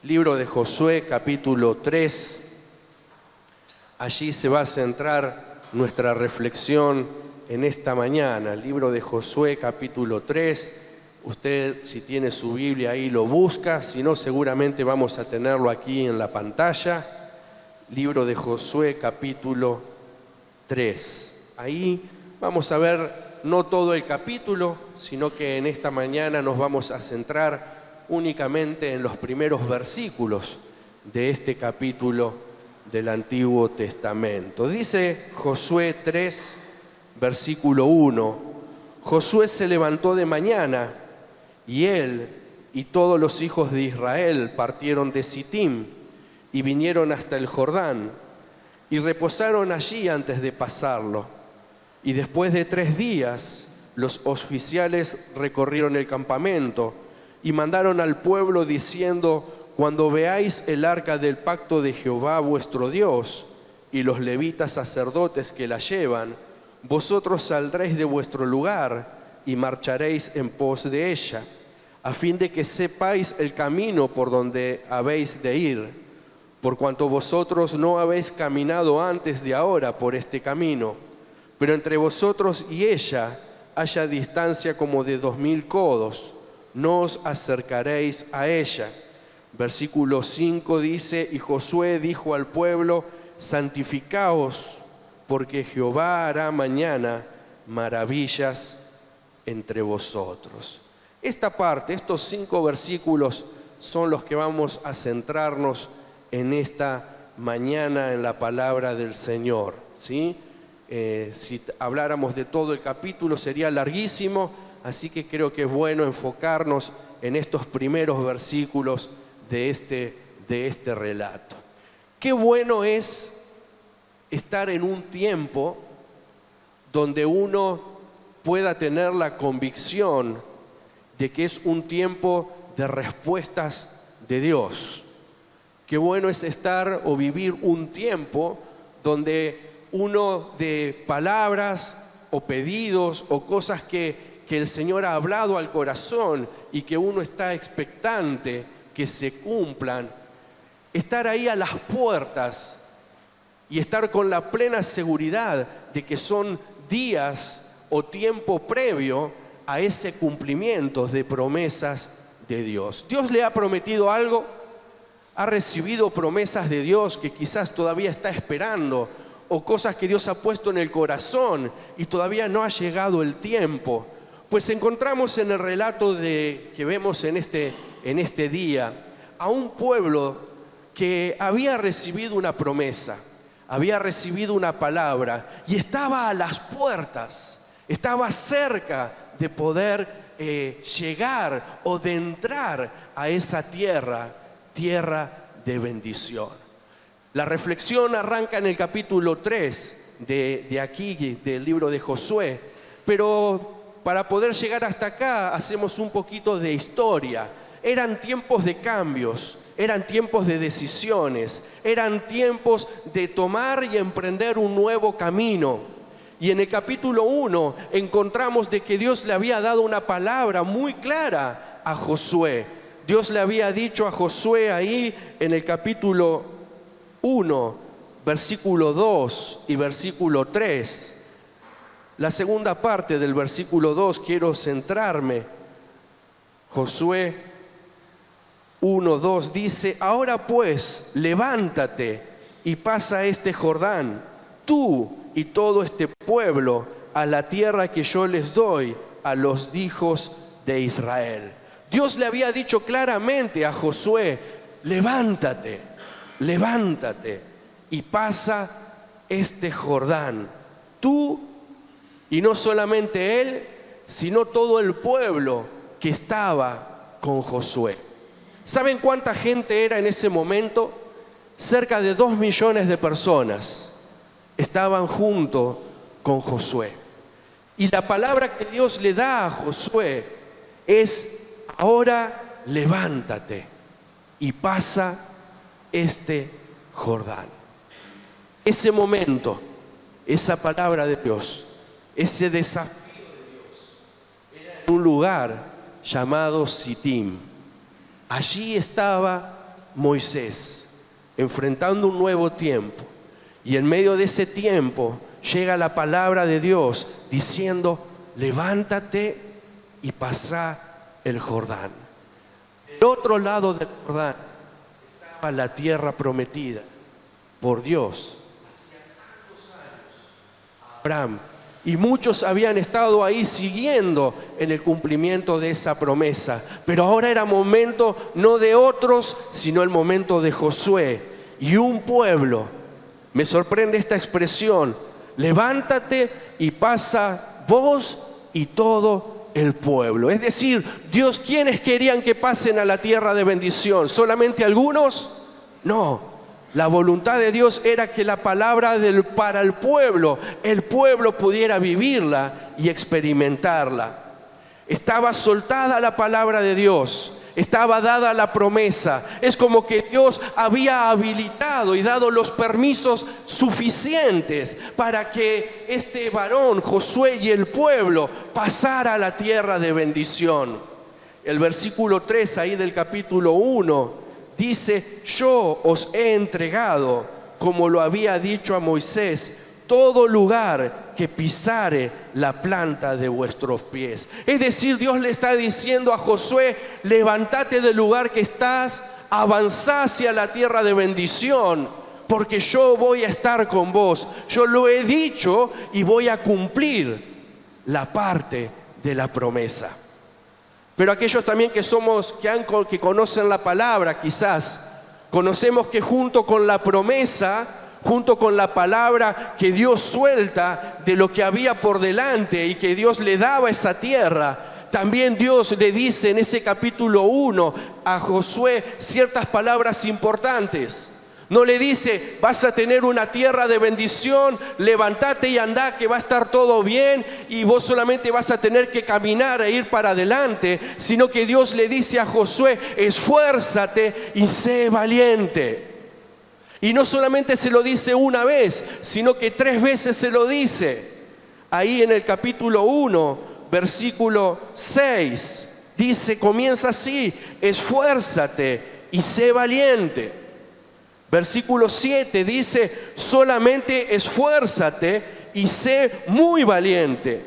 libro de Josué, capítulo 3. Allí se va a centrar nuestra reflexión en esta mañana. El libro de Josué, capítulo 3. Usted, si tiene su Biblia ahí, lo busca. Si no, seguramente vamos a tenerlo aquí en la pantalla. Libro de Josué, capítulo 3. Ahí vamos a ver no todo el capítulo, sino que en esta mañana nos vamos a centrar únicamente en los primeros versículos de este capítulo del Antiguo Testamento. Dice Josué 3, versículo 1: Josué se levantó de mañana, y él y todos los hijos de Israel partieron de Sitim y vinieron hasta el Jordán, y reposaron allí antes de pasarlo. Y después de 3 días, los oficiales recorrieron el campamento y mandaron al pueblo diciendo: cuando veáis el arca del pacto de Jehová vuestro Dios y los levitas sacerdotes que la llevan, vosotros saldréis de vuestro lugar y marcharéis en pos de ella, a fin de que sepáis el camino por donde habéis de ir, por cuanto vosotros no habéis caminado antes de ahora por este camino, pero entre vosotros y ella haya distancia como de 2000 codos, no os acercaréis a ella. Versículo 5 dice: y Josué dijo al pueblo: santificaos, porque Jehová hará mañana maravillas entre vosotros. Esta parte, estos 5 versículos son los que vamos a centrarnos en esta mañana en la palabra del Señor, ¿sí? Si habláramos de todo el capítulo sería larguísimo, así que creo que es bueno enfocarnos en estos primeros versículos de este relato. Qué bueno es estar en un tiempo donde uno pueda tener la convicción de que es un tiempo de respuestas de Dios. Qué bueno es estar o vivir un tiempo donde uno de palabras o pedidos o cosas que el Señor ha hablado al corazón y que uno está expectante que se cumplan, estar ahí a las puertas y estar con la plena seguridad de que son días o tiempo previo a ese cumplimiento de promesas de Dios. Dios le ha prometido algo, ha recibido promesas de Dios que quizás todavía está esperando, o cosas que Dios ha puesto en el corazón y todavía no ha llegado el tiempo. Pues encontramos en el relato que vemos en este día a un pueblo que había recibido una promesa, había recibido una palabra y estaba a las puertas, estaba cerca de poder llegar o de entrar a esa tierra de bendición. La reflexión arranca en el capítulo 3 de aquí, del libro de Josué, pero para poder llegar hasta acá hacemos un poquito de historia. Eran tiempos de cambios, eran tiempos de decisiones, eran tiempos de tomar y emprender un nuevo camino. Y en el capítulo 1 encontramos de que Dios le había dado una palabra muy clara a Josué. Dios le había dicho a Josué ahí en el capítulo 1, versículo 2 y versículo 3. La segunda parte del versículo 2 quiero centrarme. Josué 1:2 dice: ahora pues, levántate y pasa este Jordán, tú y todo este pueblo, a la tierra que yo les doy a los hijos de Israel. Dios le había dicho claramente a Josué: levántate, levántate y pasa este Jordán, tú y no solamente él, sino todo el pueblo que estaba con Josué. ¿Saben cuánta gente era en ese momento? Cerca de 2 millones de personas estaban junto con Josué. Y la palabra que Dios le da a Josué es: ahora levántate y pasa este Jordán. Ese momento, esa palabra de Dios, ese desafío de Dios, era en un lugar llamado Sitim. Allí estaba Moisés, enfrentando un nuevo tiempo. Y en medio de ese tiempo llega la palabra de Dios diciendo: levántate y pasá el Jordán. Del otro lado del Jordán estaba la tierra prometida por Dios hacía tantos años a Abraham. Y muchos habían estado ahí siguiendo en el cumplimiento de esa promesa. Pero ahora era momento no de otros, sino el momento de Josué y un pueblo. Me sorprende esta expresión: levántate y pasa vos y todo el pueblo. Es decir, Dios, ¿quiénes querían que pasen a la tierra de bendición? ¿Solamente algunos? No. La voluntad de Dios era que la palabra para el pueblo pudiera vivirla y experimentarla. Estaba soltada la palabra de Dios, estaba dada la promesa. Es como que Dios había habilitado y dado los permisos suficientes para que este varón, Josué, y el pueblo pasara a la tierra de bendición. El versículo 3 ahí del capítulo 1 dice: yo os he entregado, como lo había dicho a Moisés, todo lugar que pisare la planta de vuestros pies. Es decir, Dios le está diciendo a Josué: levántate del lugar que estás, avanzá hacia la tierra de bendición, porque yo voy a estar con vos. Yo lo he dicho y voy a cumplir la parte de la promesa. Pero aquellos también que conocen la palabra, quizás conocemos que junto con la promesa, junto con la palabra que Dios suelta de lo que había por delante y que Dios le daba a esa tierra, también Dios le dice en ese capítulo 1 a Josué ciertas palabras importantes. No le dice: vas a tener una tierra de bendición, levántate y andá, que va a estar todo bien y vos solamente vas a tener que caminar e ir para adelante, sino que Dios le dice a Josué: esfuérzate y sé valiente. Y no solamente se lo dice una vez, sino que 3 veces se lo dice. Ahí en el capítulo 1, versículo 6, comienza así: esfuérzate y sé valiente. Versículo 7 dice: solamente esfuérzate y sé muy valiente.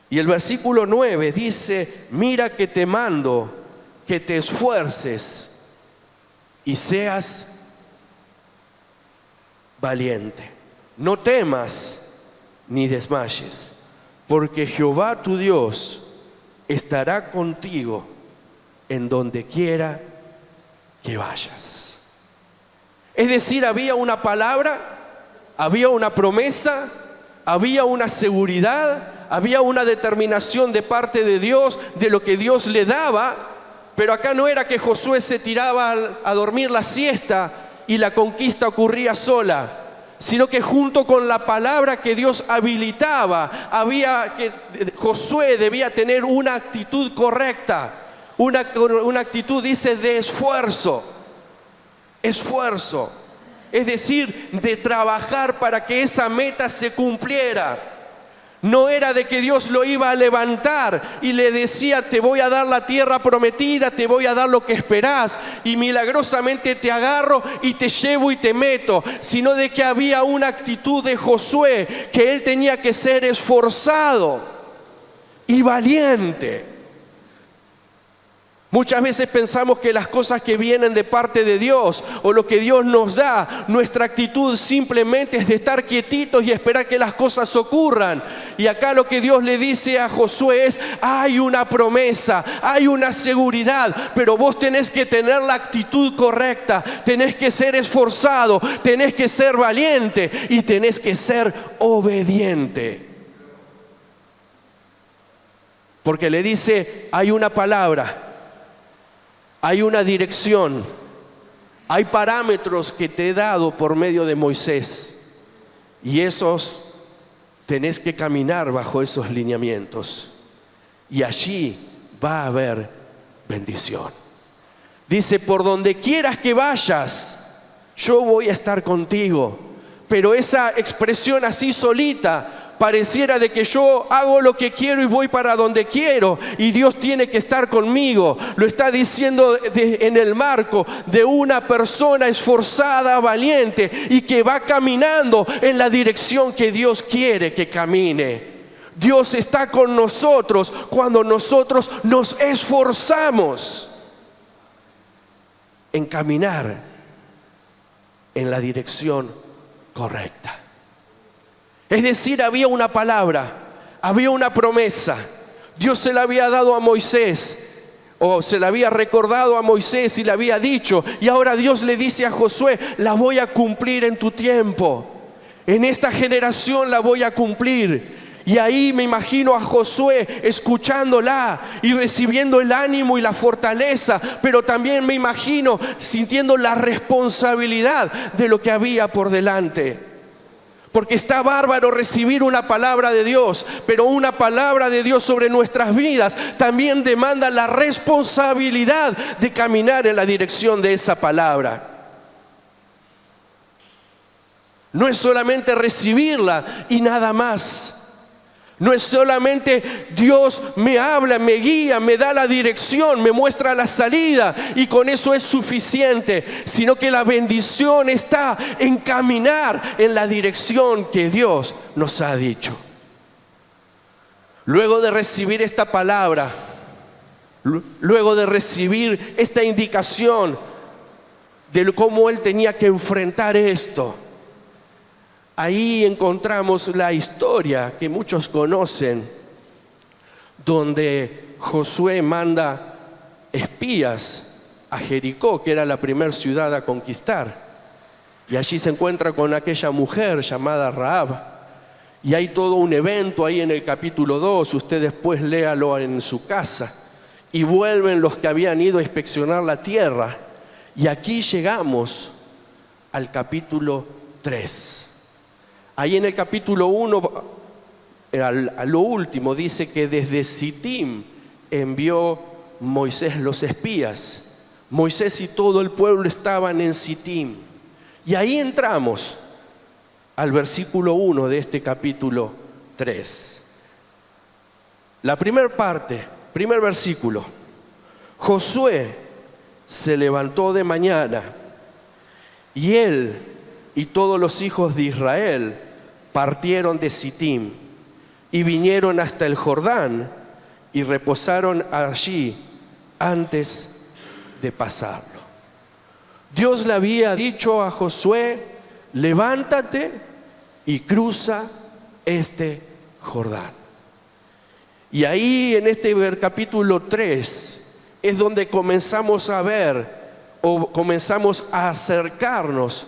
Y el versículo 9 dice: mira que te mando que te esfuerces y seas valiente. No temas ni desmayes, porque Jehová tu Dios estará contigo en donde quiera que vayas. Es decir, había una palabra, había una promesa, había una seguridad, había una determinación de parte de Dios de lo que Dios le daba. Pero acá no era que Josué se tiraba a dormir la siesta y la conquista ocurría sola, sino que junto con la palabra que Dios habilitaba, Josué debía tener una actitud correcta, una actitud, dice, de esfuerzo, es decir, de trabajar para que esa meta se cumpliera. No era de que Dios lo iba a levantar y le decía: te voy a dar la tierra prometida, te voy a dar lo que esperás y milagrosamente te agarro y te llevo y te meto, sino de que había una actitud de Josué, que él tenía que ser esforzado y valiente. Muchas veces pensamos que las cosas que vienen de parte de Dios o lo que Dios nos da, nuestra actitud simplemente es de estar quietitos y esperar que las cosas ocurran. Y acá lo que Dios le dice a Josué es: hay una promesa, hay una seguridad, pero vos tenés que tener la actitud correcta, tenés que ser esforzado, tenés que ser valiente y tenés que ser obediente. Porque le dice: hay una palabra, hay una dirección, hay parámetros que te he dado por medio de Moisés, y esos tenés que caminar bajo esos lineamientos, y allí va a haber bendición. Dice: por donde quieras que vayas, yo voy a estar contigo. Pero esa expresión así solita Pareciera de que yo hago lo que quiero y voy para donde quiero y Dios tiene que estar conmigo. Lo está diciendo en el marco de una persona esforzada, valiente y que va caminando en la dirección que Dios quiere que camine. Dios está con nosotros cuando nosotros nos esforzamos en caminar en la dirección correcta. Es decir, había una palabra, había una promesa. Dios se la había dado a Moisés, o se la había recordado a Moisés y le había dicho, y ahora Dios le dice a Josué: la voy a cumplir en tu tiempo, en esta generación la voy a cumplir. Y ahí me imagino a Josué escuchándola y recibiendo el ánimo y la fortaleza, pero también me imagino sintiendo la responsabilidad de lo que había por delante. Porque está bárbaro recibir una palabra de Dios, pero una palabra de Dios sobre nuestras vidas también demanda la responsabilidad de caminar en la dirección de esa palabra. No es solamente recibirla y nada más. No es solamente Dios me habla, me guía, me da la dirección, me muestra la salida y con eso es suficiente, sino que la bendición está en caminar en la dirección que Dios nos ha dicho. Luego de recibir esta palabra, luego de recibir esta indicación de cómo él tenía que enfrentar esto, ahí encontramos la historia que muchos conocen, donde Josué manda espías a Jericó, que era la primera ciudad a conquistar. Y allí se encuentra con aquella mujer llamada Rahab. Y hay todo un evento ahí en el capítulo 2, usted después léalo en su casa. Y vuelven los que habían ido a inspeccionar la tierra. Y aquí llegamos al capítulo 3. Ahí en el capítulo 1, a lo último, dice que desde Sitim envió Moisés los espías. Moisés y todo el pueblo estaban en Sitim. Y ahí entramos al versículo 1 de este capítulo 3. La primera parte, primer versículo. Josué se levantó de mañana y él y todos los hijos de Israel partieron de Sitim y vinieron hasta el Jordán y reposaron allí antes de pasarlo. Dios le había dicho a Josué: levántate y cruza este Jordán. Y ahí en este capítulo 3 es donde comenzamos a ver o comenzamos a acercarnos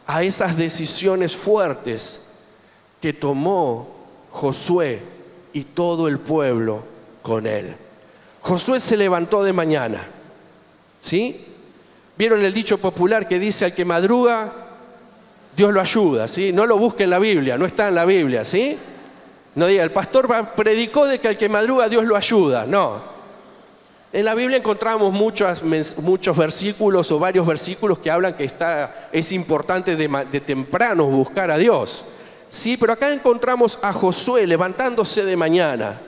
a esas decisiones fuertes que tomó Josué y todo el pueblo con él. Josué se levantó de mañana, ¿sí? ¿Vieron el dicho popular que dice: al que madruga, Dios lo ayuda? ¿Sí? No lo busque en la Biblia, no está en la Biblia, ¿sí? No diga, el pastor predicó de que al que madruga, Dios lo ayuda. No. En la Biblia encontramos muchos versículos o varios versículos que hablan que es importante de temprano buscar a Dios. Sí, pero acá encontramos a Josué levantándose de mañana,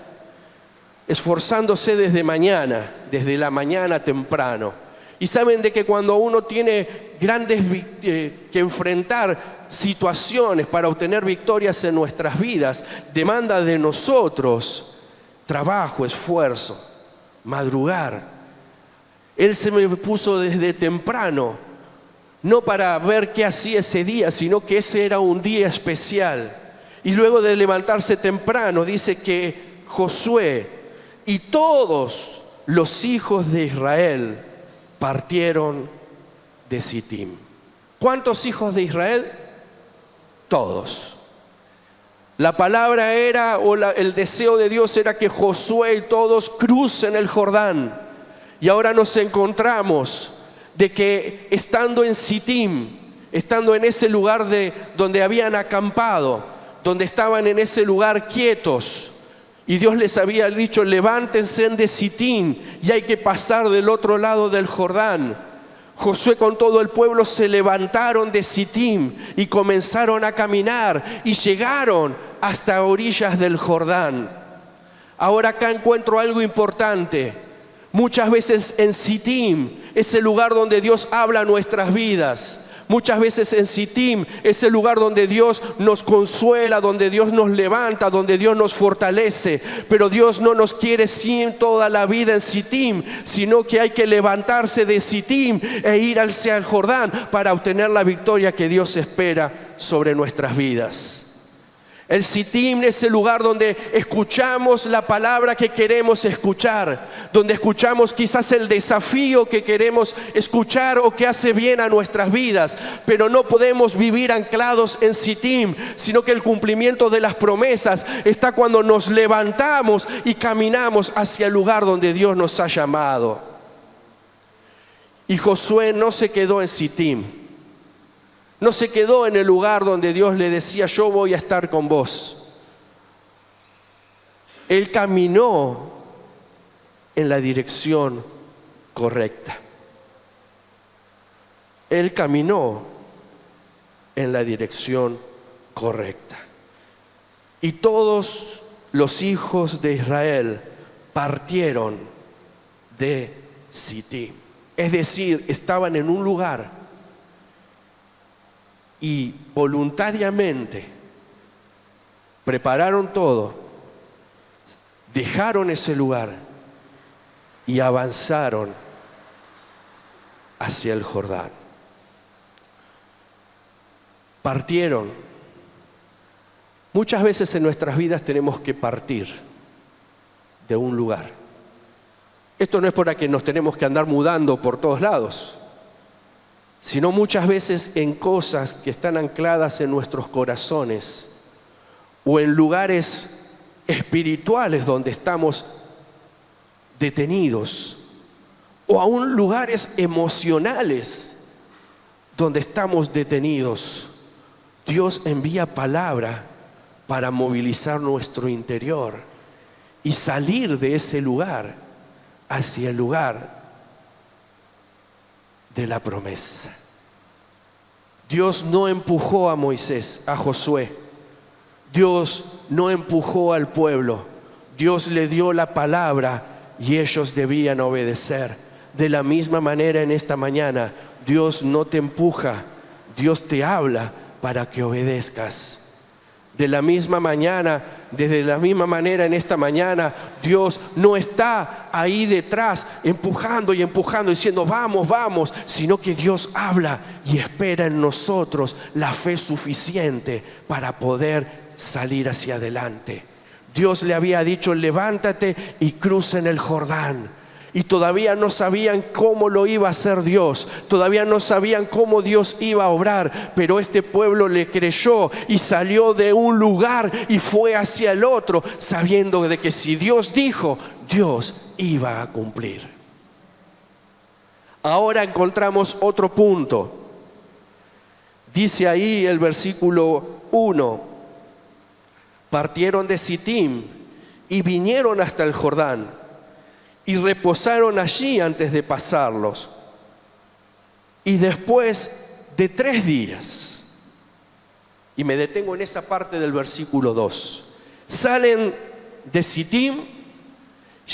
esforzándose desde mañana, desde la mañana temprano. Y saben de que cuando uno tiene que enfrentar situaciones para obtener victorias en nuestras vidas, demanda de nosotros trabajo, esfuerzo, madrugar. Él se me puso desde temprano, no para ver qué hacía ese día, sino que ese era un día especial. Y luego de levantarse temprano, dice que Josué y todos los hijos de Israel partieron de Sitim. ¿Cuántos hijos de Israel? Todos. La palabra era, el deseo de Dios era que Josué y todos crucen el Jordán. Y ahora nos encontramos de que estando en Sitim, estando en ese lugar donde habían acampado, donde estaban en ese lugar quietos, y Dios les había dicho: levántense de Sitim y hay que pasar del otro lado del Jordán. Josué con todo el pueblo se levantaron de Sitim y comenzaron a caminar y llegaron hasta orillas del Jordán. Ahora acá encuentro algo importante. Muchas veces en Sittim es el lugar donde Dios habla a nuestras vidas. Muchas veces en Sittim es el lugar donde Dios nos consuela, donde Dios nos levanta, donde Dios nos fortalece. Pero Dios no nos quiere sin toda la vida en Sittim, sino que hay que levantarse de Sittim e ir hacia el Jordán para obtener la victoria que Dios espera sobre nuestras vidas. El Sittim es el lugar donde escuchamos la palabra que queremos escuchar, donde escuchamos quizás el desafío que queremos escuchar o que hace bien a nuestras vidas, pero no podemos vivir anclados en Sittim, sino que el cumplimiento de las promesas está cuando nos levantamos y caminamos hacia el lugar donde Dios nos ha llamado. Y Josué no se quedó en Sittim. No se quedó en el lugar donde Dios le decía, yo voy a estar con vos. Él caminó en la dirección correcta. Él caminó en la dirección correcta. Y todos los hijos de Israel partieron de Sittim. Es decir, estaban en un lugar y voluntariamente prepararon todo, dejaron ese lugar y avanzaron hacia el Jordán. Partieron. Muchas veces en nuestras vidas tenemos que partir de un lugar. Esto no es para que nos tenemos que andar mudando por todos lados, sino muchas veces en cosas que están ancladas en nuestros corazones o en lugares espirituales donde estamos detenidos, o aún lugares emocionales donde estamos detenidos. Dios envía palabra para movilizar nuestro interior y salir de ese lugar hacia el lugar de la promesa. Dios no empujó a Moisés, a Josué. Dios no empujó al pueblo. Dios le dio la palabra y ellos debían obedecer. De la misma manera en esta mañana, Dios no te empuja, Dios te habla para que obedezcas. Desde la misma manera en esta mañana, Dios no está ahí detrás empujando y empujando, diciendo vamos, vamos, sino que Dios habla y espera en nosotros la fe suficiente para poder salir hacia adelante. Dios le había dicho, levántate y cruza en el Jordán. Y todavía no sabían cómo lo iba a hacer Dios, todavía no sabían cómo Dios iba a obrar, pero este pueblo le creyó y salió de un lugar y fue hacia el otro, sabiendo de que si Dios dijo, Dios iba a cumplir. Ahora encontramos otro punto. Dice ahí el versículo 1, partieron de Sittim y vinieron hasta el Jordán y reposaron allí antes de pasarlos. Y después de 3 días, y me detengo en esa parte del versículo 2, salen de Sittim,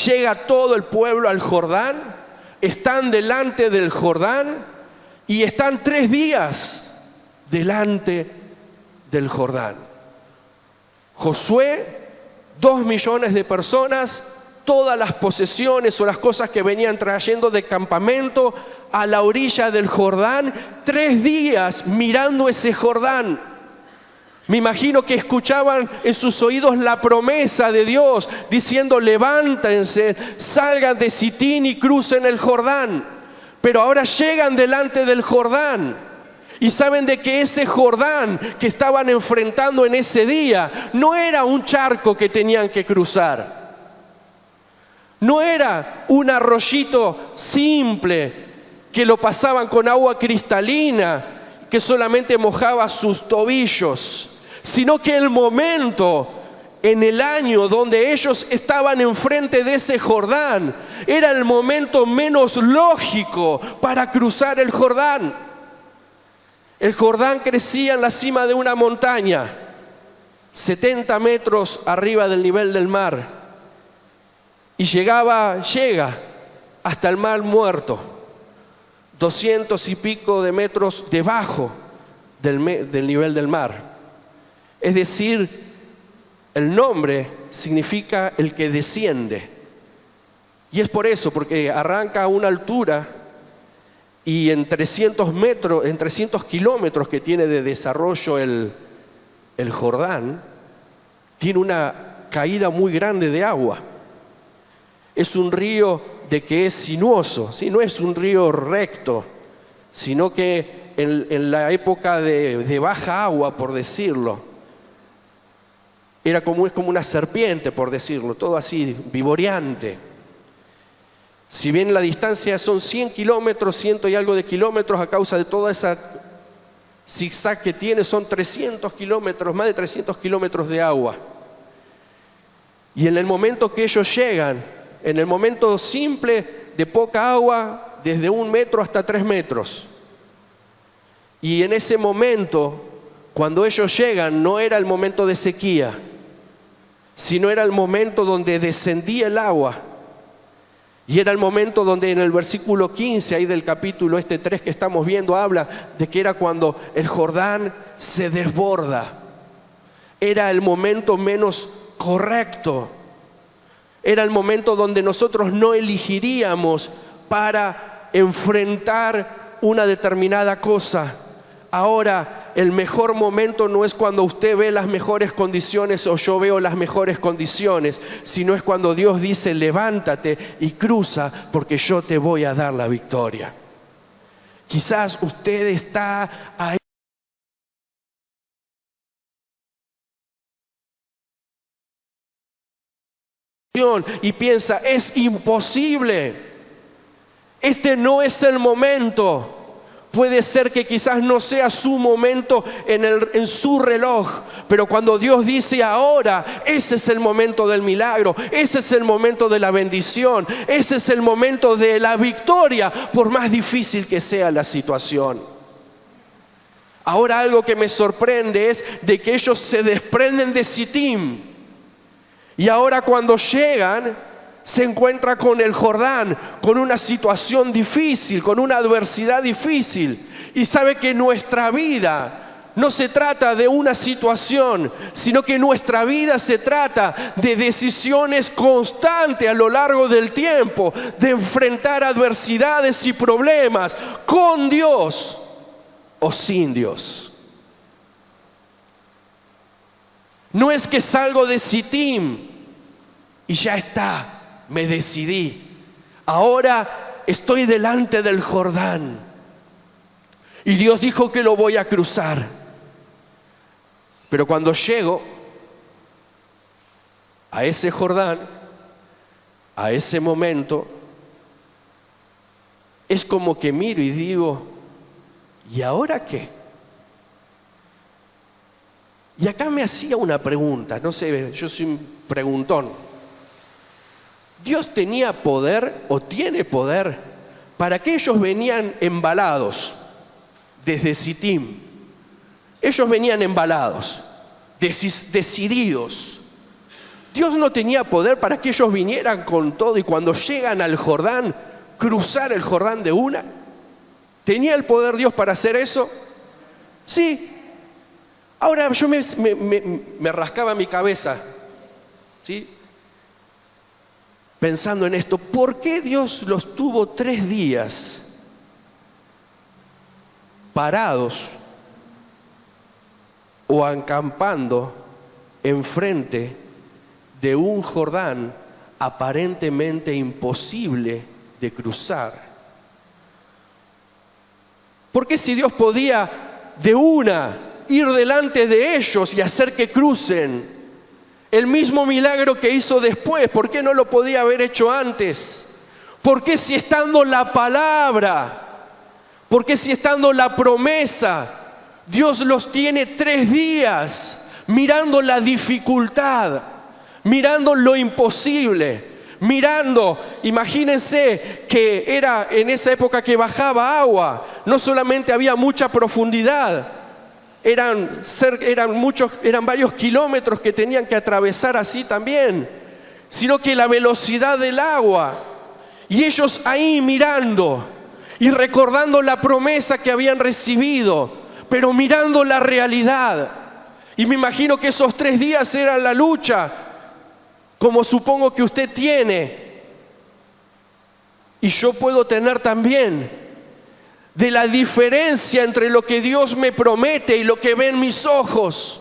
llega todo el pueblo al Jordán, están delante del Jordán y están 3 días delante del Jordán. Josué, 2 millones de personas, todas las posesiones o las cosas que venían trayendo de campamento a la orilla del Jordán, 3 días mirando ese Jordán. Me imagino que escuchaban en sus oídos la promesa de Dios diciendo levántense, salgan de Sittim y crucen el Jordán. Pero ahora llegan delante del Jordán y saben de que ese Jordán que estaban enfrentando en ese día no era un charco que tenían que cruzar. No era un arroyito simple que lo pasaban con agua cristalina, que solamente mojaba sus tobillos, sino que el momento en el año donde ellos estaban enfrente de ese Jordán era el momento menos lógico para cruzar el Jordán. El Jordán crecía en la cima de una montaña 70 metros arriba del nivel del mar y llega hasta el mar Muerto, 200 y pico de metros debajo del nivel del mar. Es decir, el nombre significa el que desciende. Y es por eso, porque arranca a una altura y en 300 kilómetros que tiene de desarrollo el Jordán, tiene una caída muy grande de agua. Es un río de que es sinuoso, ¿sí? No es un río recto, sino que en la época de baja agua, por decirlo, es como una serpiente, por decirlo, todo así, vivoreante. Si bien la distancia son 100 kilómetros, 100 y algo de kilómetros, a causa de toda esa zigzag que tiene, son 300 kilómetros, más de 300 kilómetros de agua. Y en el momento que ellos llegan, en el momento simple de poca agua, desde 1 metro hasta 3 metros. Y en ese momento, cuando ellos llegan, no era el momento de sequía, sino era el momento donde descendía el agua. Y era el momento donde en el versículo 15, ahí del capítulo 3 que estamos viendo, habla de que era cuando el Jordán se desborda. Era el momento menos correcto. Era el momento donde nosotros no elegiríamos para enfrentar una determinada cosa. Ahora, el mejor momento no es cuando usted ve las mejores condiciones o yo veo las mejores condiciones, sino es cuando Dios dice: levántate y cruza, porque yo te voy a dar la victoria. Quizás usted está ahí y piensa: es imposible, este no es el momento. Puede ser que quizás no sea su momento en su reloj, pero cuando Dios dice ahora, ese es el momento del milagro, ese es el momento de la bendición, ese es el momento de la victoria, por más difícil que sea la situación. Ahora, algo que me sorprende es de que ellos se desprenden de Sittim, y ahora cuando llegan, se encuentra con el Jordán, con una situación difícil, con una adversidad difícil. Y sabe que nuestra vida no se trata de una situación, sino que nuestra vida se trata de decisiones constantes a lo largo del tiempo, de enfrentar adversidades y problemas con Dios o sin Dios. No es que salgo de Sittim y ya está. Me decidí, ahora estoy delante del Jordán y Dios dijo que lo voy a cruzar. Pero cuando llego a ese Jordán, a ese momento, es como que miro y digo: ¿y ahora qué? Y acá me hacía una pregunta, no sé, yo soy un preguntón. Dios tenía poder o tiene poder para que ellos venían embalados desde Sittim. Ellos venían embalados, decididos. Dios no tenía poder para que ellos vinieran con todo y cuando llegan al Jordán, cruzar el Jordán de una. ¿Tenía el poder Dios para hacer eso? Sí. Ahora yo me rascaba mi cabeza, ¿sí?, pensando en esto. ¿Por qué Dios los tuvo 3 días parados o acampando enfrente de un Jordán aparentemente imposible de cruzar? ¿Por qué, si Dios podía de una ir delante de ellos y hacer que crucen el mismo milagro que hizo después, por qué no lo podía haber hecho antes? ¿Por qué, si estando la palabra, por qué si estando la promesa, Dios los tiene 3 días mirando la dificultad, mirando lo imposible, mirando? Imagínense que era en esa época que bajaba agua, no solamente había mucha profundidad, eran varios kilómetros que tenían que atravesar así también, sino que la velocidad del agua. Y ellos ahí mirando y recordando la promesa que habían recibido, pero mirando la realidad. Y me imagino que esos 3 días eran la lucha, como supongo que usted tiene, y yo puedo tener también, de la diferencia entre lo que Dios me promete y lo que ven mis ojos.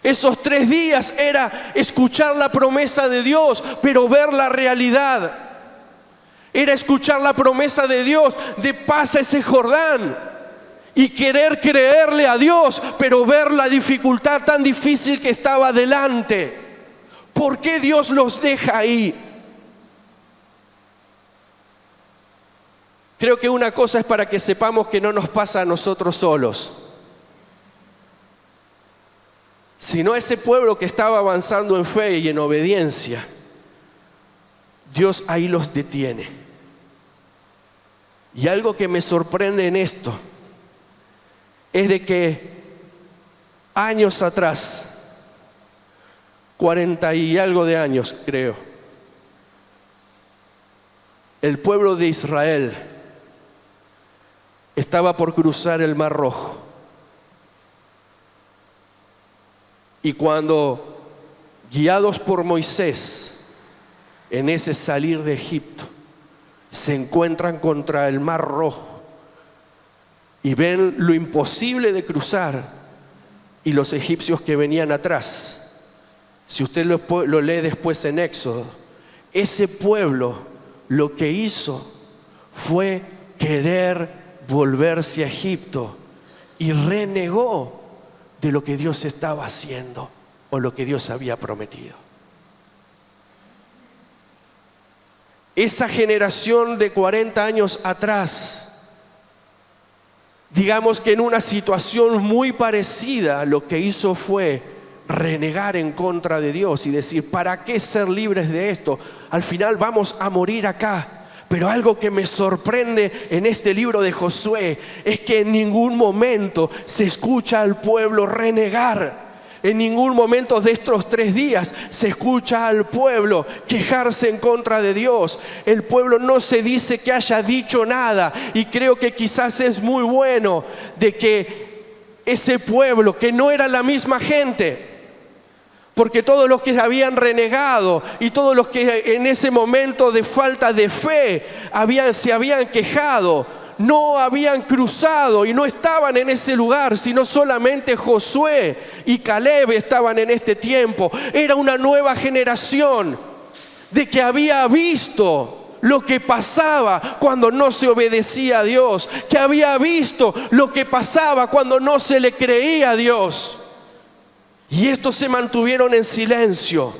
Esos 3 días era escuchar la promesa de Dios, pero ver la realidad. Era escuchar la promesa de Dios de pasa ese Jordán y querer creerle a Dios, pero ver la dificultad tan difícil que estaba delante. ¿Por qué Dios los deja ahí? Creo que una cosa es para que sepamos que no nos pasa a nosotros solos, sino a ese pueblo que estaba avanzando en fe y en obediencia. Dios ahí los detiene. Y algo que me sorprende en esto es de que años atrás, 40 y algo de años creo, el pueblo de Israel estaba por cruzar el Mar Rojo. Y cuando, guiados por Moisés, en ese salir de Egipto, se encuentran contra el Mar Rojo y ven lo imposible de cruzar, y los egipcios que venían atrás, si usted lo lee después en Éxodo, ese pueblo lo que hizo fue querer volverse a Egipto y renegó de lo que Dios estaba haciendo o lo que Dios había prometido. Esa generación de 40 años atrás, digamos que en una situación muy parecida, lo que hizo fue renegar en contra de Dios y decir, ¿para qué ser libres de esto? Al final vamos a morir acá. Pero algo que me sorprende en este libro de Josué es que en ningún momento se escucha al pueblo renegar. En ningún momento de estos 3 días se escucha al pueblo quejarse en contra de Dios. El pueblo no se dice que haya dicho nada, y creo que quizás es muy bueno de que ese pueblo, que no era la misma gente, porque todos los que habían renegado y todos los que en ese momento de falta de fe se habían quejado, no habían cruzado y no estaban en ese lugar, sino solamente Josué y Caleb estaban en este tiempo. Era una nueva generación de que había visto lo que pasaba cuando no se obedecía a Dios, que había visto lo que pasaba cuando no se le creía a Dios. Y estos se mantuvieron en silencio.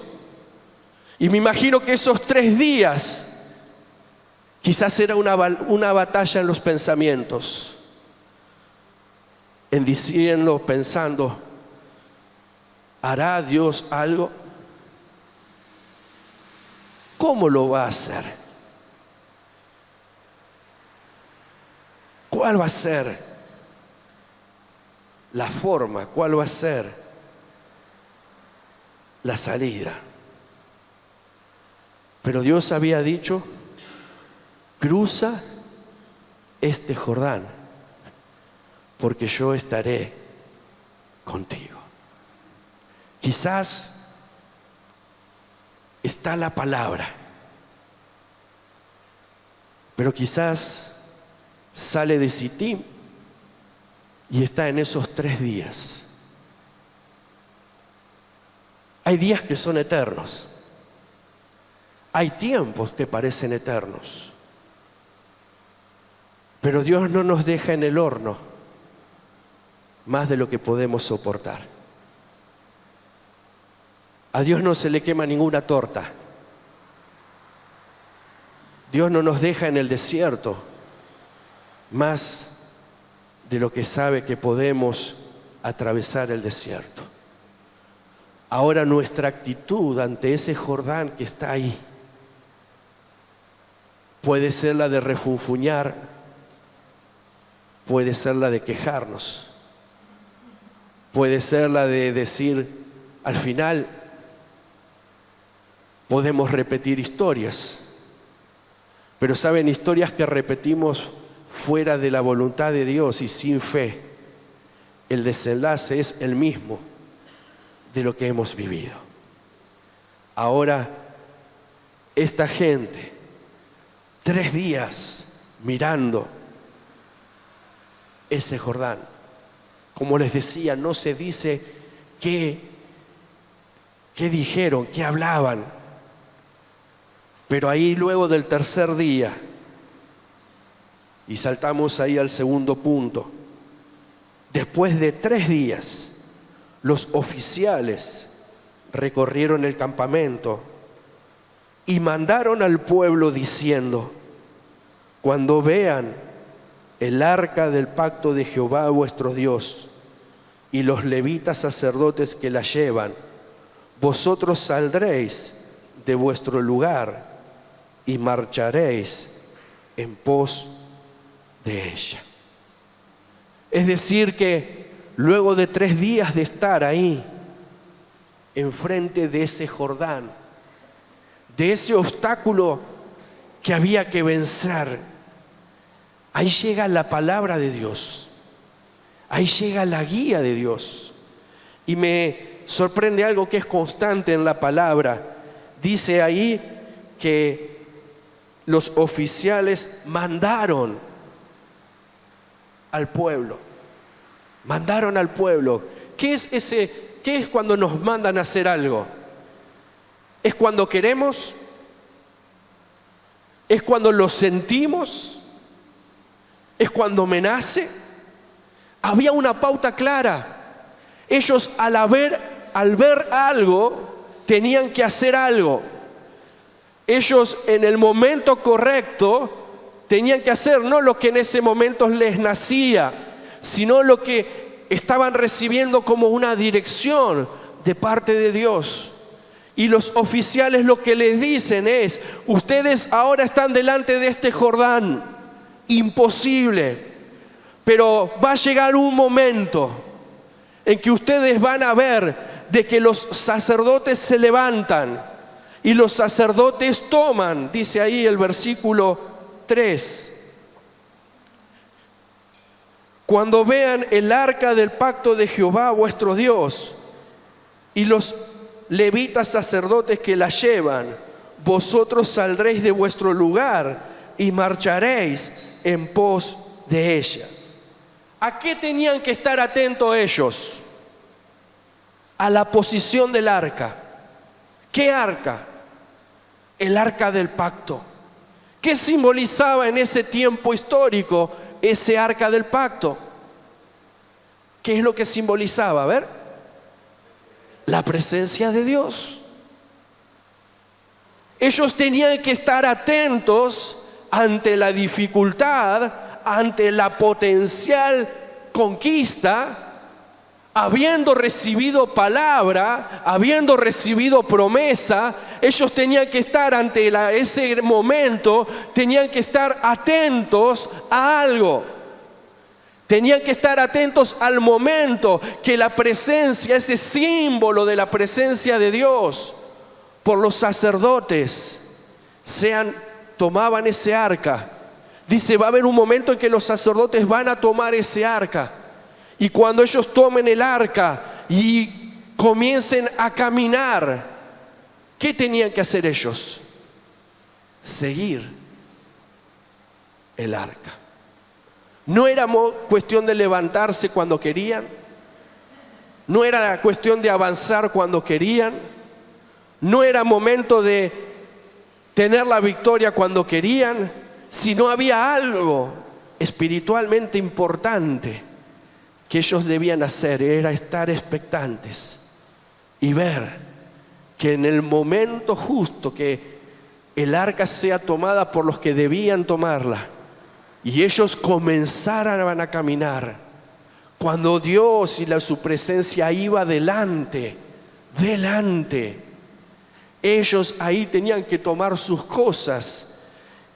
Y me imagino que esos 3 días quizás era una batalla en los pensamientos, en diciendo, pensando, ¿hará Dios algo? ¿Cómo lo va a hacer? ¿Cuál va a ser la forma? ¿Cuál va a ser la salida? Pero Dios había dicho, cruza este Jordán, porque yo estaré contigo. Quizás está la palabra, pero quizás sale de Sittim y está en esos 3 días. Hay días que son eternos. Hay tiempos que parecen eternos. Pero Dios no nos deja en el horno más de lo que podemos soportar. A Dios no se le quema ninguna torta. Dios no nos deja en el desierto más de lo que sabe que podemos atravesar el desierto. Ahora nuestra actitud ante ese Jordán que está ahí puede ser la de refunfuñar, puede ser la de quejarnos, puede ser la de decir, al final podemos repetir historias, pero saben, historias que repetimos fuera de la voluntad de Dios y sin fe, el desenlace es el mismo de lo que hemos vivido. Ahora, esta gente, 3 días mirando ese Jordán, como les decía, no se dice qué dijeron, qué hablaban, pero ahí luego del 3er día, y saltamos ahí al segundo punto, después de 3 días, los oficiales recorrieron el campamento y mandaron al pueblo diciendo: cuando vean el arca del pacto de Jehová vuestro Dios y los levitas sacerdotes que la llevan, vosotros saldréis de vuestro lugar y marcharéis en pos de ella. Es decir que luego de 3 días de estar ahí, enfrente de ese Jordán, de ese obstáculo que había que vencer, ahí llega la palabra de Dios, ahí llega la guía de Dios. Y me sorprende algo que es constante en la palabra. Dice ahí que los oficiales mandaron al pueblo. Mandaron al pueblo. ¿Qué es cuando nos mandan a hacer algo? ¿Es cuando queremos? ¿Es cuando lo sentimos? ¿Es cuando me nace? Había una pauta clara. Ellos al ver algo, tenían que hacer algo. Ellos en el momento correcto tenían que hacer no lo que en ese momento les nacía, sino lo que estaban recibiendo como una dirección de parte de Dios. Y los oficiales lo que les dicen es: ustedes ahora están delante de este Jordán, imposible, pero va a llegar un momento en que ustedes van a ver de que los sacerdotes se levantan y los sacerdotes toman, dice ahí el versículo 3, cuando vean el arca del pacto de Jehová vuestro Dios y los levitas sacerdotes que la llevan, vosotros saldréis de vuestro lugar y marcharéis en pos de ellas. ¿A qué tenían que estar atentos ellos? A la posición del arca. ¿Qué arca? El arca del pacto. ¿Qué simbolizaba en ese tiempo histórico ese arca del pacto? ¿Qué es lo que simbolizaba? A ver. La presencia de Dios. Ellos tenían que estar atentos ante la dificultad, ante la potencial conquista, habiendo recibido palabra, habiendo recibido promesa. Ellos tenían que estar ante ese momento, tenían que estar atentos a algo. Tenían que estar atentos al momento que la presencia, ese símbolo de la presencia de Dios, por los sacerdotes, tomaban ese arca. Dice, va a haber un momento en que los sacerdotes van a tomar ese arca. Y cuando ellos tomen el arca y comiencen a caminar, ¿qué tenían que hacer ellos? Seguir el arca. No era cuestión de levantarse cuando querían, no era cuestión de avanzar cuando querían, no era momento de tener la victoria cuando querían, sino había algo espiritualmente importante que ellos debían hacer, era estar expectantes y ver que en el momento justo que el arca sea tomada por los que debían tomarla y ellos comenzaran a caminar, cuando Dios y su presencia iba delante, ellos ahí tenían que tomar sus cosas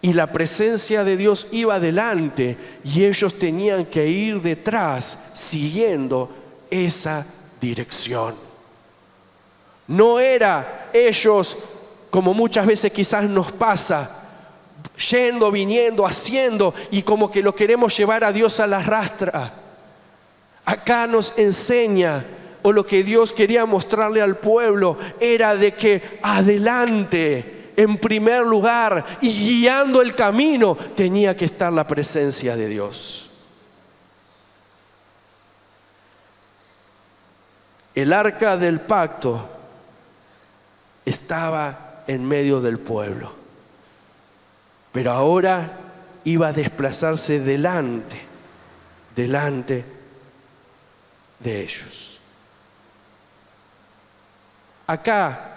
y la presencia de Dios iba delante y ellos tenían que ir detrás siguiendo esa dirección. No era ellos, como muchas veces quizás nos pasa, yendo, viniendo, haciendo, y como que lo queremos llevar a Dios a la rastra. Acá nos enseña, o lo que Dios quería mostrarle al pueblo, era de que adelante, en primer lugar, y guiando el camino, tenía que estar la presencia de Dios. El arca del pacto estaba en medio del pueblo, pero ahora iba a desplazarse delante de ellos. Acá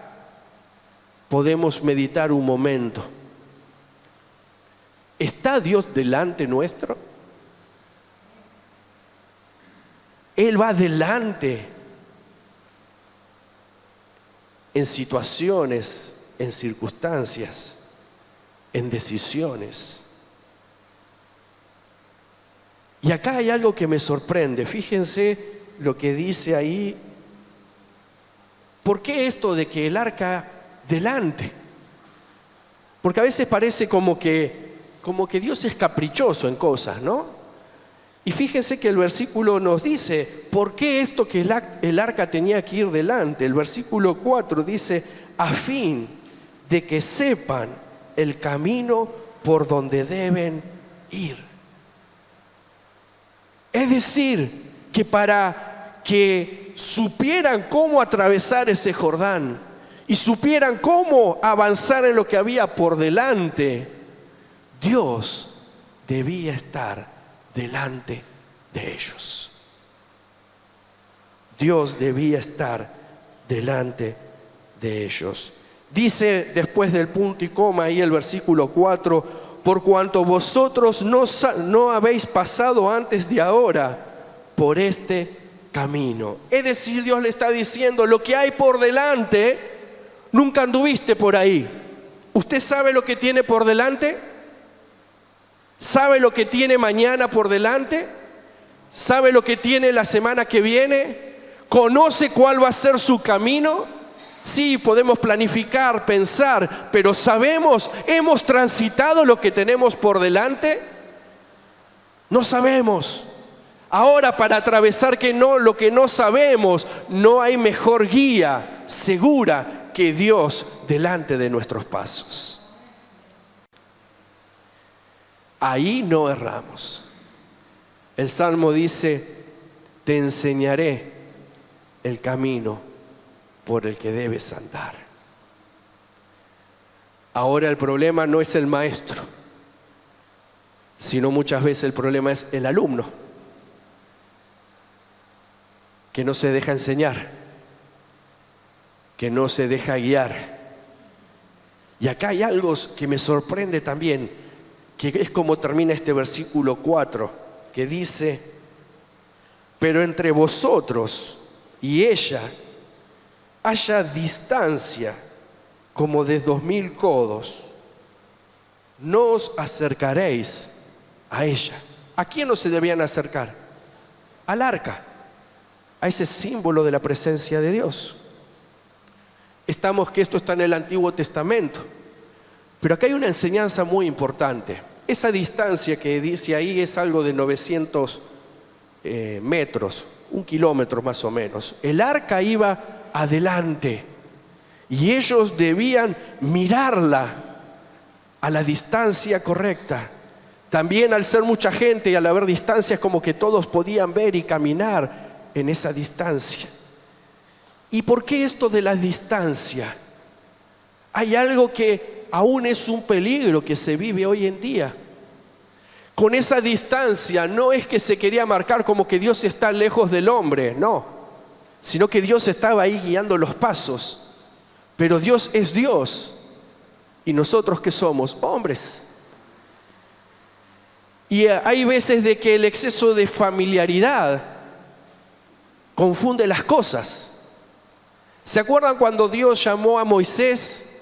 podemos meditar un momento. ¿Está Dios delante nuestro? Él va delante en situaciones, en circunstancias, en decisiones. Y acá hay algo que me sorprende. Fíjense lo que dice ahí. ¿Por qué esto de que el arca delante? Porque a veces parece como que Dios es caprichoso en cosas, ¿no? Y fíjense que el versículo nos dice, ¿por qué esto que el arca tenía que ir delante? El versículo 4 dice, a fin de que sepan el camino por donde deben ir. Es decir, que para que supieran cómo atravesar ese Jordán y supieran cómo avanzar en lo que había por delante, Dios debía estar delante de ellos. Dios debía estar delante de ellos. Dice después del punto y coma ahí el versículo 4, por cuanto vosotros no habéis pasado antes de ahora por este camino. Es decir, Dios le está diciendo, lo que hay por delante, nunca anduviste por ahí. ¿Usted sabe lo que tiene por delante? ¿Sabe lo que tiene mañana por delante? ¿Sabe lo que tiene la semana que viene? ¿Conoce cuál va a ser su camino? Sí, podemos planificar, pensar, pero ¿sabemos? ¿Hemos transitado lo que tenemos por delante? No sabemos. Ahora, para atravesar lo que no sabemos, no hay mejor guía segura que Dios delante de nuestros pasos. Ahí no erramos. El Salmo dice, te enseñaré el camino por el que debes andar. Ahora el problema no es el maestro, sino muchas veces el problema es el alumno, que no se deja enseñar, que no se deja guiar. Y acá hay algo que me sorprende también, que es como termina este versículo 4, que dice, pero entre vosotros y ella haya distancia como de 2000 codos, no os acercaréis a ella. ¿A quién no se debían acercar? Al arca, a ese símbolo de la presencia de Dios. Estamos que esto está en el Antiguo Testamento, pero acá hay una enseñanza muy importante. Esa distancia que dice ahí es algo de 900 metros, 1 kilómetro más o menos. El arca iba adelante y ellos debían mirarla a la distancia correcta. También al ser mucha gente y al haber distancias, como que todos podían ver y caminar en esa distancia. ¿Y por qué esto de la distancia? Hay algo que aún es un peligro que se vive hoy en día. Con esa distancia no es que se quería marcar como que Dios está lejos del hombre, no, sino que Dios estaba ahí guiando los pasos. Pero Dios es Dios y nosotros ¿qué somos? Hombres. Y hay veces de que el exceso de familiaridad confunde las cosas. ¿Se acuerdan cuando Dios llamó a Moisés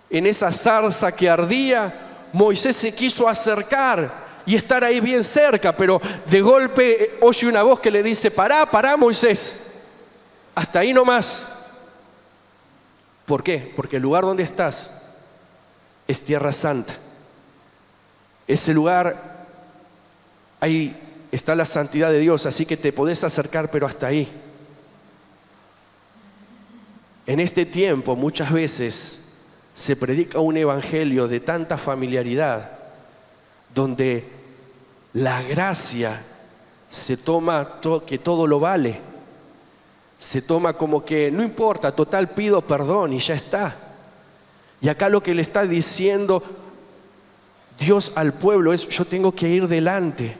en esa zarza que ardía? Moisés se quiso acercar y estar ahí bien cerca, pero de golpe oye una voz que le dice: pará, pará, Moisés, hasta ahí nomás. ¿Por qué? Porque el lugar donde estás es tierra santa. Ese lugar, ahí está la santidad de Dios, así que te podés acercar, pero hasta ahí. En este tiempo muchas veces se predica un evangelio de tanta familiaridad, donde la gracia se toma que todo lo vale. Se toma como que no importa, total pido perdón y ya está. Y acá lo que le está diciendo Dios al pueblo es: yo tengo que ir delante.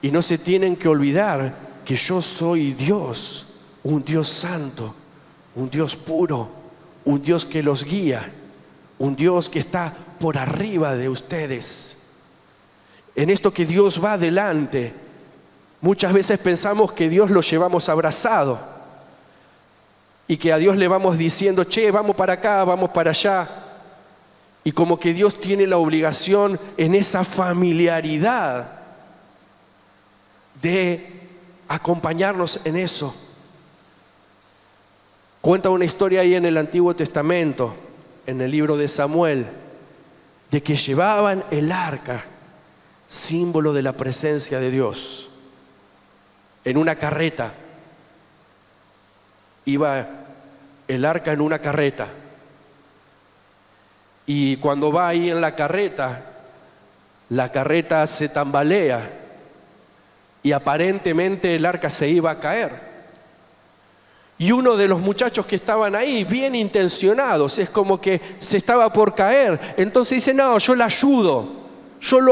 Y no se tienen que olvidar que yo soy Dios, un Dios santo, un Dios puro, un Dios que los guía, un Dios que está por arriba de ustedes. En esto que Dios va adelante, muchas veces pensamos que Dios lo llevamos abrazado y que a Dios le vamos diciendo: che, vamos para acá, vamos para allá. Y como que Dios tiene la obligación en esa familiaridad de acompañarnos en eso. Cuenta una historia ahí en el Antiguo Testamento, en el libro de Samuel, de que llevaban el arca, símbolo de la presencia de Dios, en una carreta. Iba el arca en una carreta. Y cuando va ahí en la carreta se tambalea y aparentemente el arca se iba a caer. Y uno de los muchachos que estaban ahí, bien intencionados, es como que se estaba por caer. Entonces dice: no, yo lo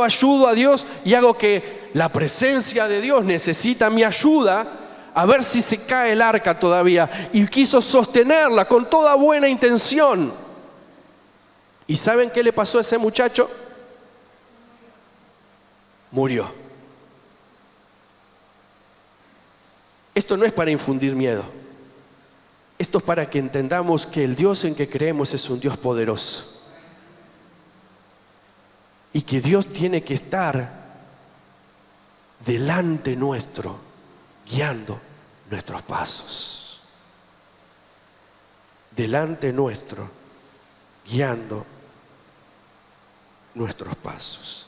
ayudo a Dios y hago que la presencia de Dios necesita mi ayuda, a ver si se cae el arca todavía. Y quiso sostenerla con toda buena intención. ¿Y saben qué le pasó a ese muchacho? Murió. Esto no es para infundir miedo. Esto es para que entendamos que el Dios en que creemos es un Dios poderoso. Y que Dios tiene que estar delante nuestro, guiando nuestros pasos. Delante nuestro, guiando nuestros pasos.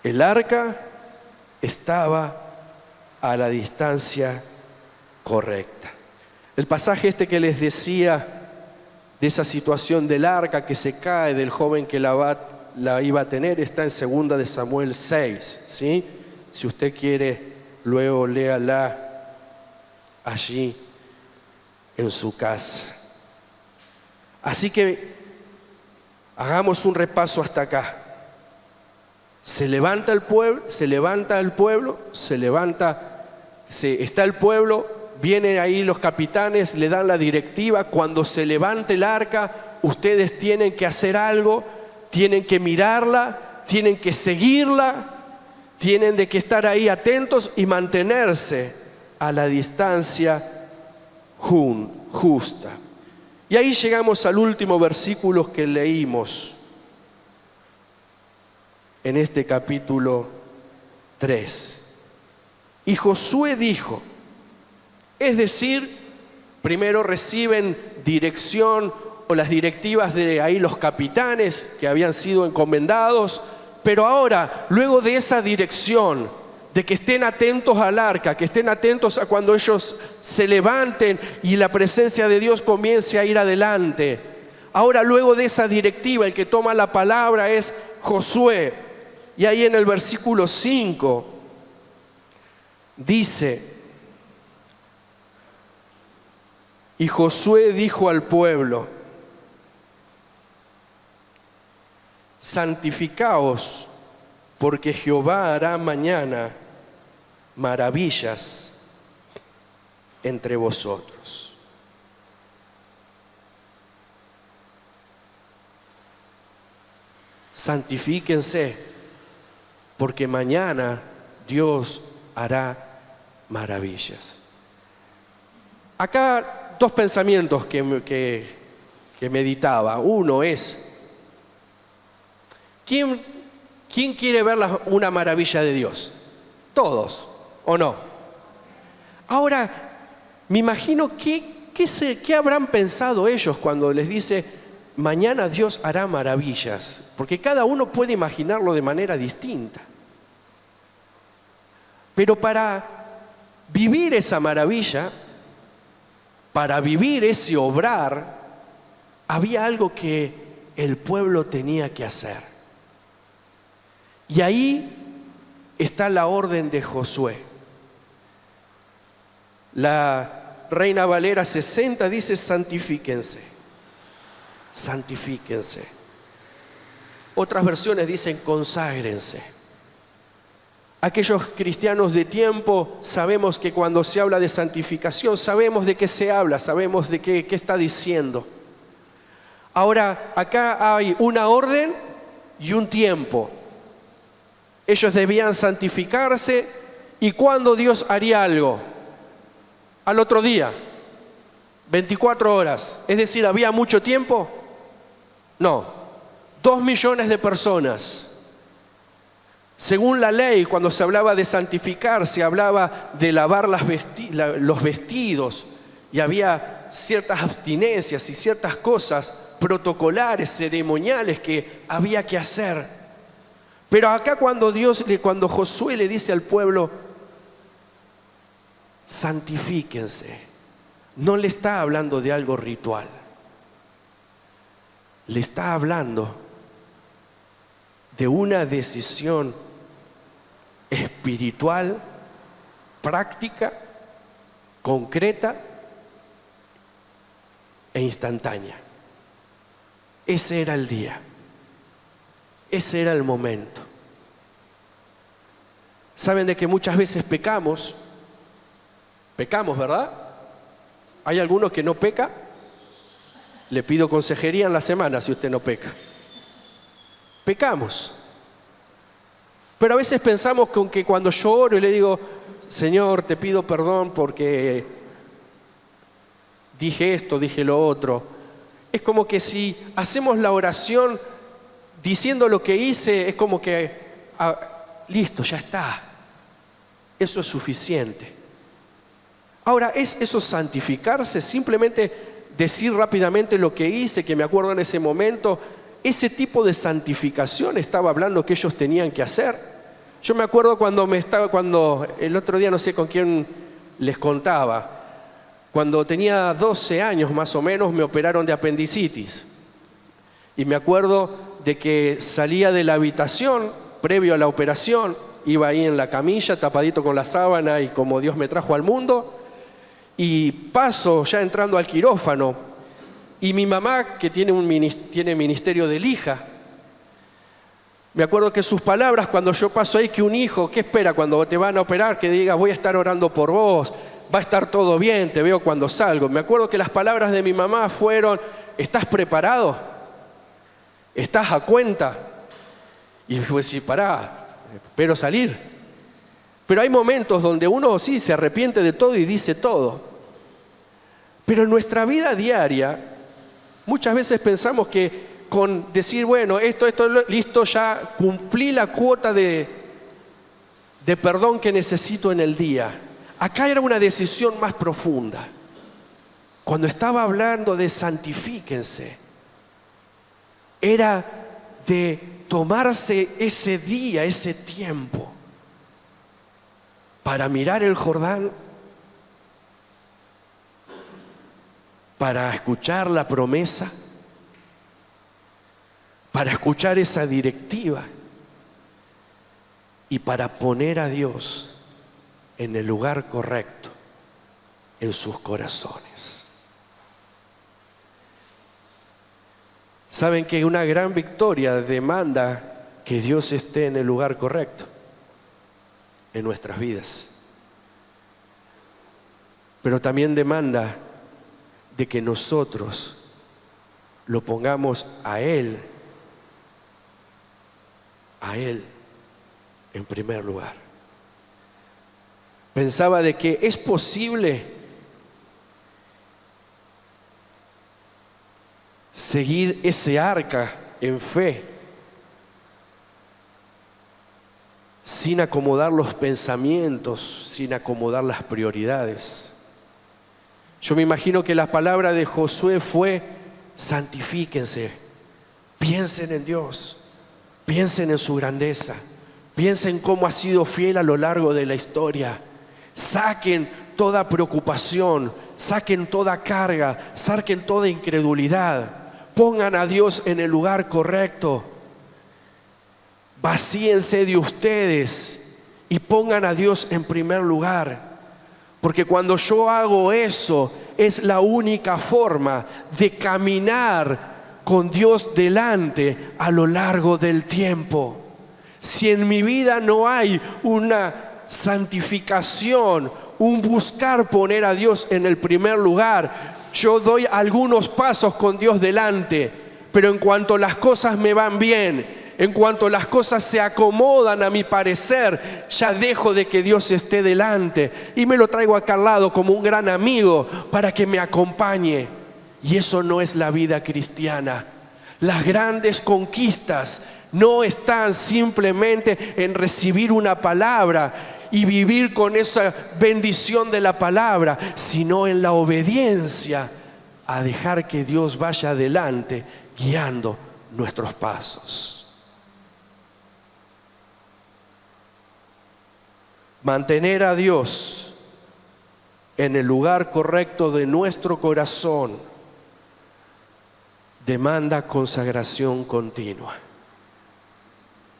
El arca estaba a la distancia correcta. El pasaje este que les decía de esa situación del arca que se cae, del joven que la iba a tener, está en 2 de Samuel 6, ¿sí? Si usted quiere, luego léala allí en su casa. Así que hagamos un repaso hasta acá. Está el pueblo, vienen ahí los capitanes, le dan la directiva: cuando se levante el arca, ustedes tienen que hacer algo, tienen que mirarla, tienen que seguirla, tienen de que estar ahí atentos y mantenerse a la distancia justa. Y ahí llegamos al último versículo que leímos en este capítulo 3. Y Josué dijo, es decir, primero reciben dirección o las directivas de ahí los capitanes que habían sido encomendados, pero ahora, luego de esa dirección, de que estén atentos al arca, que estén atentos a cuando ellos se levanten y la presencia de Dios comience a ir adelante. Ahora, luego de esa directiva, el que toma la palabra es Josué. Y ahí en el versículo 5 dice: y Josué dijo al pueblo: santificaos, porque Jehová hará mañana maravillas entre vosotros. Santifíquense, porque mañana Dios hará maravillas. Acá dos pensamientos que meditaba. Uno es: ¿Quién quiere ver una maravilla de Dios? Todos, ¿o no? Ahora, me imagino qué habrán pensado ellos cuando les dice, mañana Dios hará maravillas, porque cada uno puede imaginarlo de manera distinta. Pero para vivir esa maravilla, para vivir ese obrar, había algo que el pueblo tenía que hacer. Y ahí está la orden de Josué. La Reina Valera 60 dice: santifíquense, santifíquense. Otras versiones dicen: conságrense. Aquellos cristianos de tiempo sabemos que cuando se habla de santificación, sabemos de qué se habla, sabemos de qué está diciendo. Ahora, acá hay una orden y un tiempo. Ellos debían santificarse, y ¿cuándo Dios haría algo? Al otro día, 24 horas. Es decir, ¿había mucho tiempo? No. 2 millones de personas. Según la ley, cuando se hablaba de santificar, se hablaba de lavar los vestidos, y había ciertas abstinencias y ciertas cosas protocolares, ceremoniales que había que hacer. Pero acá cuando Josué le dice al pueblo, santifíquense, no le está hablando de algo ritual. Le está hablando de una decisión espiritual, práctica, concreta e instantánea. Ese era el día. Ese era el momento. Saben de que muchas veces pecamos, ¿verdad? ¿Hay alguno que no peca? Le pido consejería en la semana si usted no peca. Pecamos. Pero a veces pensamos con que cuando yo oro y le digo, Señor, te pido perdón porque dije esto, dije lo otro, es como que si hacemos la oración diciendo lo que hice, es como que, listo, ya está. Eso es suficiente. Ahora, ¿es eso santificarse? Simplemente decir rápidamente lo que hice, que me acuerdo en ese momento. Ese tipo de santificación estaba hablando que ellos tenían que hacer. Yo me acuerdo cuando el otro día no sé con quién les contaba, cuando tenía 12 años más o menos me operaron de apendicitis. Y me acuerdo de que salía de la habitación previo a la operación, iba ahí en la camilla tapadito con la sábana y como Dios me trajo al mundo, y paso ya entrando al quirófano, y mi mamá, que tiene ministerio de lija, me acuerdo que sus palabras cuando yo paso ahí, que un hijo, ¿qué espera cuando te van a operar? Que diga, voy a estar orando por vos, va a estar todo bien, te veo cuando salgo. Me acuerdo que las palabras de mi mamá fueron, ¿estás preparado? ¿Estás a cuenta? Y fue así, pará, espero salir. Pero hay momentos donde uno sí se arrepiente de todo y dice todo. Pero en nuestra vida diaria, muchas veces pensamos que con decir, bueno, esto, listo, ya cumplí la cuota de perdón que necesito en el día. Acá era una decisión más profunda. Cuando estaba hablando de santifíquense, era de tomarse ese día, ese tiempo, para mirar el Jordán, para escuchar la promesa, para escuchar esa directiva y para poner a Dios en el lugar correcto en sus corazones. Saben que una gran victoria demanda que Dios esté en el lugar correcto en nuestras vidas, pero también demanda de que nosotros lo pongamos a Él en primer lugar. Pensaba de que es posible seguir ese arca en fe sin acomodar los pensamientos, sin acomodar las prioridades. Yo me imagino que la palabra de Josué fue: santifíquense, piensen en Dios, piensen en su grandeza, piensen cómo ha sido fiel a lo largo de la historia. Saquen toda preocupación, saquen toda carga, saquen toda incredulidad. Pongan a Dios en el lugar correcto. Vacíense de ustedes y pongan a Dios en primer lugar. Porque cuando yo hago eso, es la única forma de caminar con Dios delante a lo largo del tiempo. Si en mi vida no hay una santificación, un buscar poner a Dios en el primer lugar, yo doy algunos pasos con Dios delante, pero en cuanto las cosas me van bien, en cuanto las cosas se acomodan a mi parecer, ya dejo de que Dios esté delante y me lo traigo acá al lado como un gran amigo para que me acompañe. Y eso no es la vida cristiana. Las grandes conquistas no están simplemente en recibir una palabra y vivir con esa bendición de la palabra, sino en la obediencia a dejar que Dios vaya adelante guiando nuestros pasos. Mantener a Dios en el lugar correcto de nuestro corazón demanda consagración continua,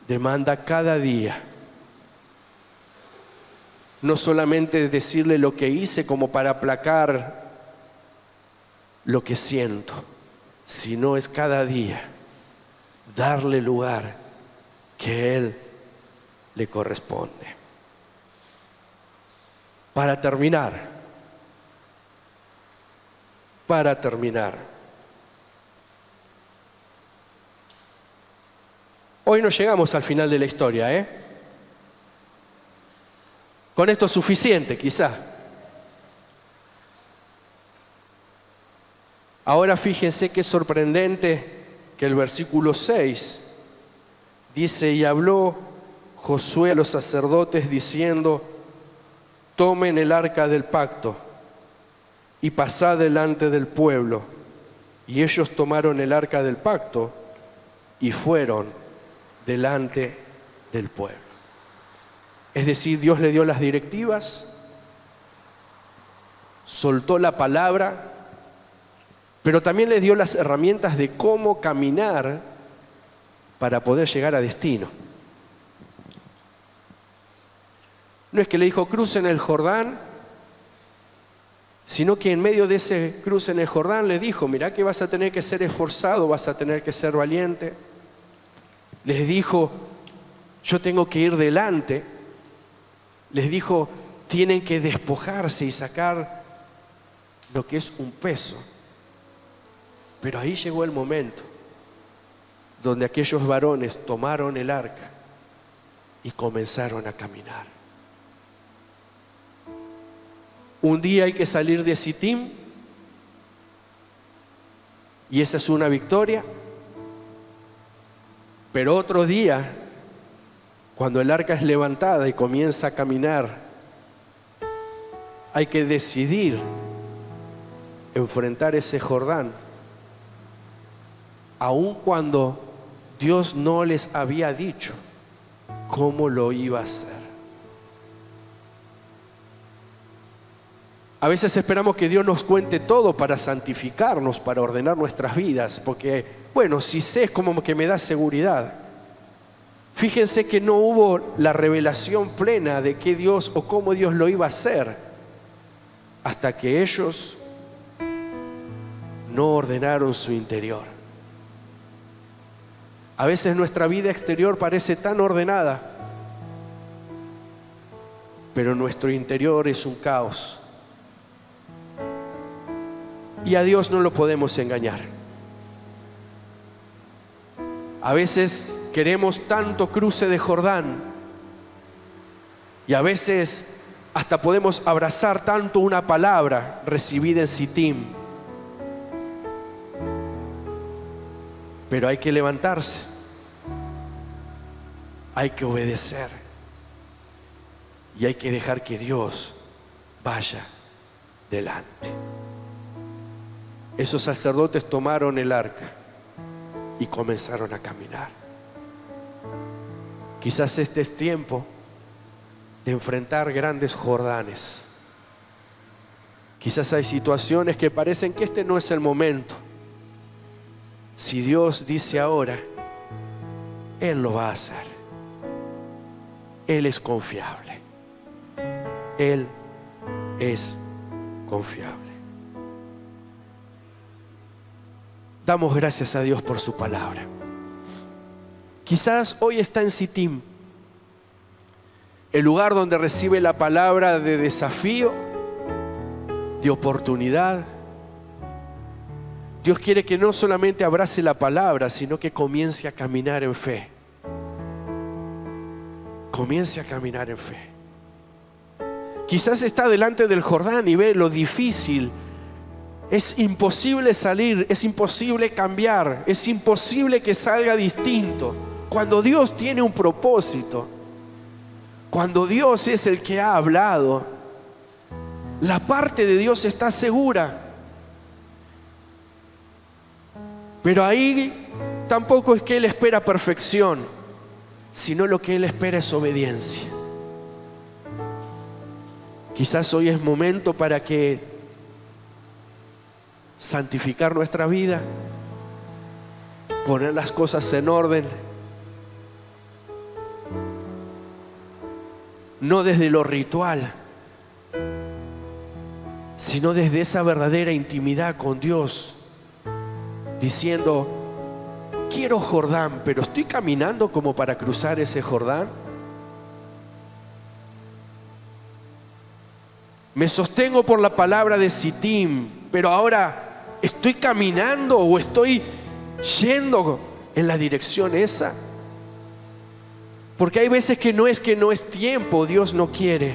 demanda cada día. No solamente decirle lo que hice como para aplacar lo que siento, sino es cada día darle lugar que Él le corresponde. Para terminar, hoy no llegamos al final de la historia, Con esto es suficiente, quizá. Ahora fíjense qué sorprendente que el versículo 6 dice: y habló Josué a los sacerdotes diciendo: tomen el arca del pacto y pasad delante del pueblo. Y ellos tomaron el arca del pacto y fueron delante del pueblo. Es decir, Dios le dio las directivas, soltó la palabra, pero también le dio las herramientas de cómo caminar para poder llegar a destino. No es que le dijo crucen el Jordán, sino que en medio de ese cruce en el Jordán le dijo: mirá que vas a tener que ser esforzado, vas a tener que ser valiente. Les dijo: yo tengo que ir delante. Les dijo: tienen que despojarse y sacar lo que es un peso. Pero ahí llegó el momento donde aquellos varones tomaron el arca y comenzaron a caminar. Un día hay que salir de Sittim y esa es una victoria. Pero otro día, cuando el arca es levantada y comienza a caminar, hay que decidir enfrentar ese Jordán, aun cuando Dios no les había dicho cómo lo iba a hacer. A veces esperamos que Dios nos cuente todo para santificarnos, para ordenar nuestras vidas, porque, bueno, si sé es como que me da seguridad. Fíjense que no hubo la revelación plena de qué Dios o cómo Dios lo iba a hacer hasta que ellos no ordenaron su interior. A veces nuestra vida exterior parece tan ordenada, pero nuestro interior es un caos. Y a Dios no lo podemos engañar. A veces queremos tanto cruce de Jordán y a veces hasta podemos abrazar tanto una palabra recibida en Sittim. Pero hay que levantarse, hay que obedecer y hay que dejar que Dios vaya delante. Esos sacerdotes tomaron el arca y comenzaron a caminar. Quizás este es tiempo de enfrentar grandes Jordanes. Quizás hay situaciones que parecen que este no es el momento. Si Dios dice ahora, Él lo va a hacer. Él es confiable. Él es confiable. Damos gracias a Dios por su palabra. Quizás hoy está en Sittim, el lugar donde recibe la palabra de desafío, de oportunidad. Dios quiere que no solamente abrace la palabra, sino que comience a caminar en fe. Comience a caminar en fe. Quizás está delante del Jordán y ve lo difícil. Es imposible salir, es imposible cambiar, es imposible que salga distinto. Cuando Dios tiene un propósito, cuando Dios es el que ha hablado, la parte de Dios está segura. Pero ahí tampoco es que Él espera perfección, sino lo que Él espera es obediencia. Quizás hoy es momento para que santificar nuestra vida, poner las cosas en orden, no desde lo ritual, sino desde esa verdadera intimidad con Dios, diciendo: quiero Jordán, pero estoy caminando como para cruzar ese Jordán. Me sostengo por la palabra de Sittim, pero ahora ¿estoy caminando o estoy yendo en la dirección esa? Porque hay veces que no es tiempo, Dios no quiere,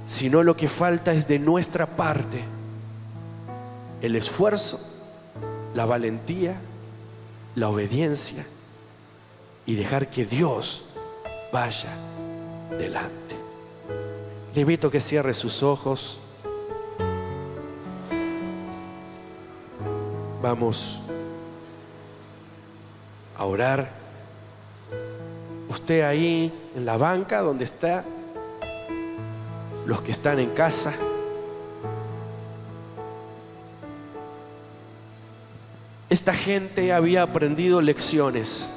sino lo que falta es de nuestra parte el esfuerzo, la valentía, la obediencia y dejar que Dios vaya delante. Le invito a que cierre sus ojos. Vamos a orar. Usted ahí en la banca donde está, los que están en casa, esta gente había aprendido lecciones.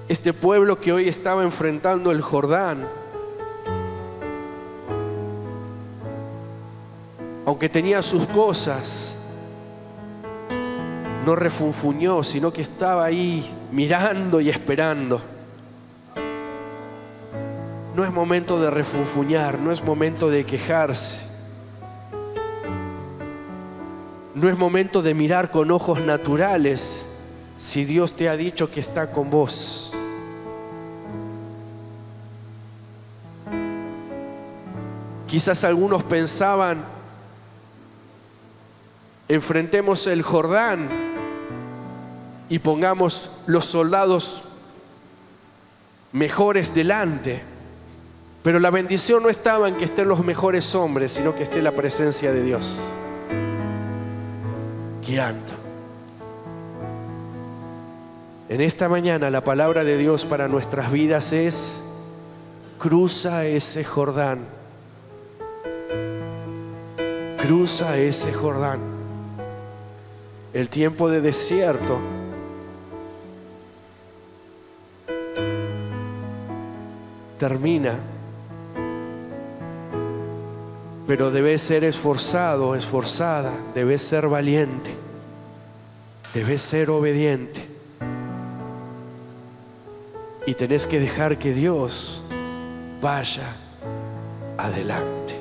Este pueblo que hoy estaba enfrentando el Jordán, aunque tenía sus cosas, no refunfuñó, sino que estaba ahí mirando y esperando. No es momento de refunfuñar, no es momento de quejarse, no es momento de mirar con ojos naturales si Dios te ha dicho que está con vos. Quizás algunos pensaban: enfrentemos el Jordán y pongamos los soldados mejores delante. Pero la bendición no estaba en que estén los mejores hombres, sino que esté la presencia de Dios guiando. En esta mañana la palabra de Dios para nuestras vidas es: cruza ese Jordán. Cruza ese Jordán. El tiempo de desierto termina, pero debes ser esforzado, esforzada, debes ser valiente, debes ser obediente y tenés que dejar que Dios vaya adelante.